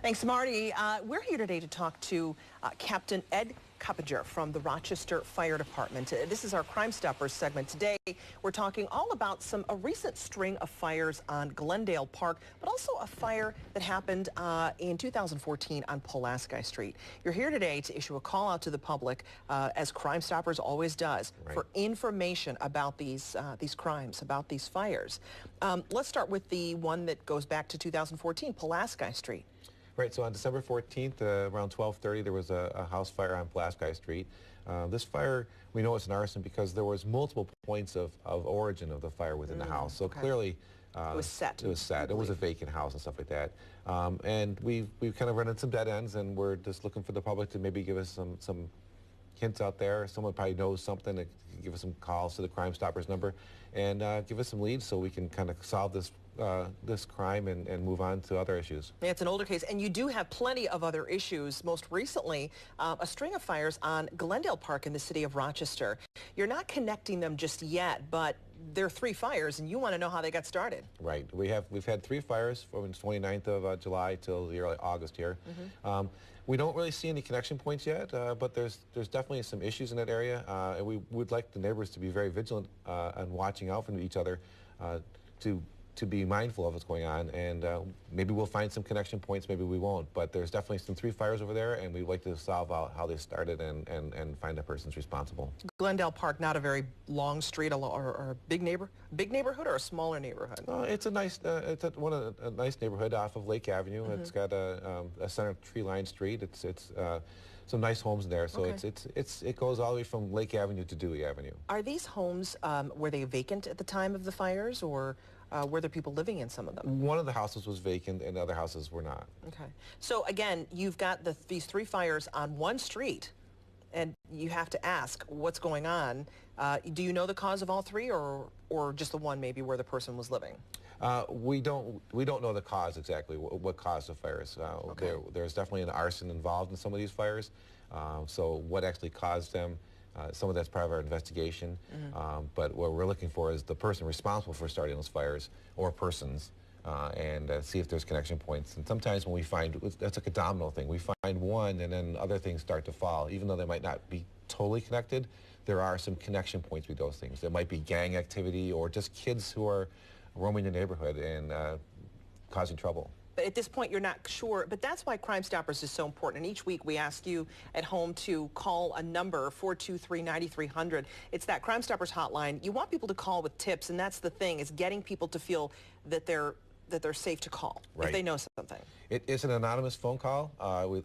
Thanks, Marty. We're here today to talk to Captain Ted Kuppinger from the Rochester Fire Department. This is our Crime Stoppers segment. Today, we're talking all about a recent string of fires on Glendale Park, but also a fire that happened in 2014 on Pulaski Street. You're here today to issue a call out to the public, as Crime Stoppers always does, for information about these crimes, about these fires. Let's start with the one that goes back to 2014, Pulaski Street. Right, so on December 14th, around 12:30, there was a house fire on Pulaski Street. This fire, we know it's an arson because there was multiple points of origin of the fire within the house. So clearly, it was set. It was set. It was a vacant house and stuff like that. And we've kind of run into some dead ends, and we're just looking for the public to maybe give us some hints out there. Someone probably knows something to give us some calls to the Crime Stoppers number and give us some leads so we can kind of solve this crime and move on to other issues. Yeah, it's an older case, and you do have plenty of other issues. Most recently, a string of fires on Glendale Park in the city of Rochester. You're not connecting them just yet, but there are 3 fires, and you want to know how they got started. Right. We've had 3 fires from the 29th of July till the early August here. We don't really see any connection points yet, but there's definitely some issues in that area, and we would like the neighbors to be very vigilant and watching out for each other to be mindful of what's going on, and maybe we'll find some connection points, maybe we won't, but there's definitely some 3 fires over there, and we'd like to solve out how they started and find the persons responsible. Glendale Park, not a very long street or a big neighborhood or a smaller neighborhood? It's a nice, a nice neighborhood off of Lake Avenue. It's got a center tree-lined street. It's some nice homes there, so it goes all the way from Lake Avenue to Dewey Avenue. Are these homes, were they vacant at the time of the fires, or were there people living in some of them? One of the houses was vacant and the other houses were not. Okay. So again, you've got these 3 fires on one street, and you have to ask what's going on. Do you know the cause of all 3, or just the one maybe where the person was living? We don't know the cause exactly, what caused the fires. There's definitely an arson involved in some of these fires. So what actually caused them, some of that's part of our investigation. But what we're looking for is the person responsible for starting those fires, or persons, and see if there's connection points. And sometimes when we find, that's like a domino thing. We find one and then other things start to fall. Even though they might not be totally connected, there are some connection points with those things. There might be gang activity or just kids who are roaming the neighborhood and causing trouble. But at this point, you're not sure. But that's why Crime Stoppers is so important. And each week, we ask you at home to call a number, 423-9300. It's that Crime Stoppers hotline. You want people to call with tips, and that's the thing, is getting people to feel that they're safe to call if they know something. It's an anonymous phone call,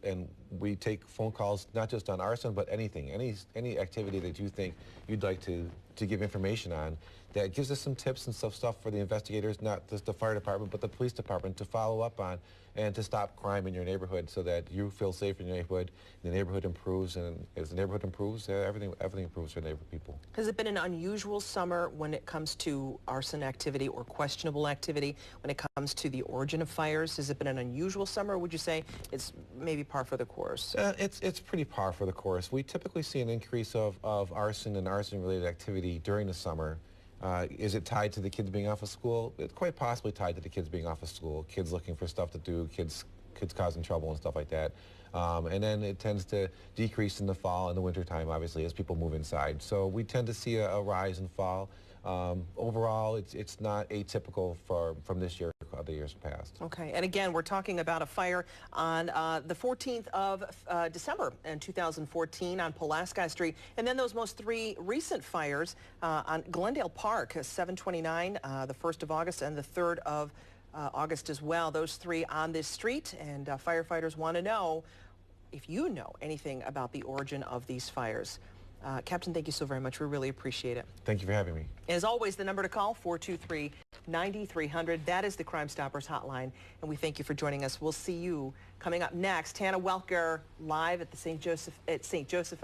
and we take phone calls not just on arson, but anything, any activity that you think you'd like to give information on. That gives us some tips and stuff for the investigators, not just the fire department, but the police department, to follow up on and to stop crime in your neighborhood so that you feel safe in your neighborhood, the neighborhood improves, and as the neighborhood improves, everything improves for neighborhood people. Has it been an unusual summer when it comes to arson activity or questionable activity, when it comes to the origin of fires? Has it been an unusual summer, or would you say it's maybe par for the course? It's pretty par for the course. We typically see an increase of arson and arson-related activity during the summer. Is it tied to the kids being off of school? It's quite possibly tied to the kids being off of school, kids looking for stuff to do, kids causing trouble and stuff like that. And then it tends to decrease in the fall and the winter time, obviously, as people move inside. So we tend to see a rise and fall. Overall, it's not atypical from this year or other years past. Okay, and again, we're talking about a fire on the 14th of December in 2014 on Pulaski Street, and then those most 3 recent fires on Glendale Park, 7/29, the 1st of August, and the 3rd of August as well. Those 3 on this street, and firefighters want to know if you know anything about the origin of these fires. Captain, thank you so very much. We really appreciate it. Thank you for having me. As always, the number to call, 423-9300. That is the Crime Stoppers hotline, and we thank you for joining us. We'll see you coming up next. Hannah Welker live at the St. Joseph's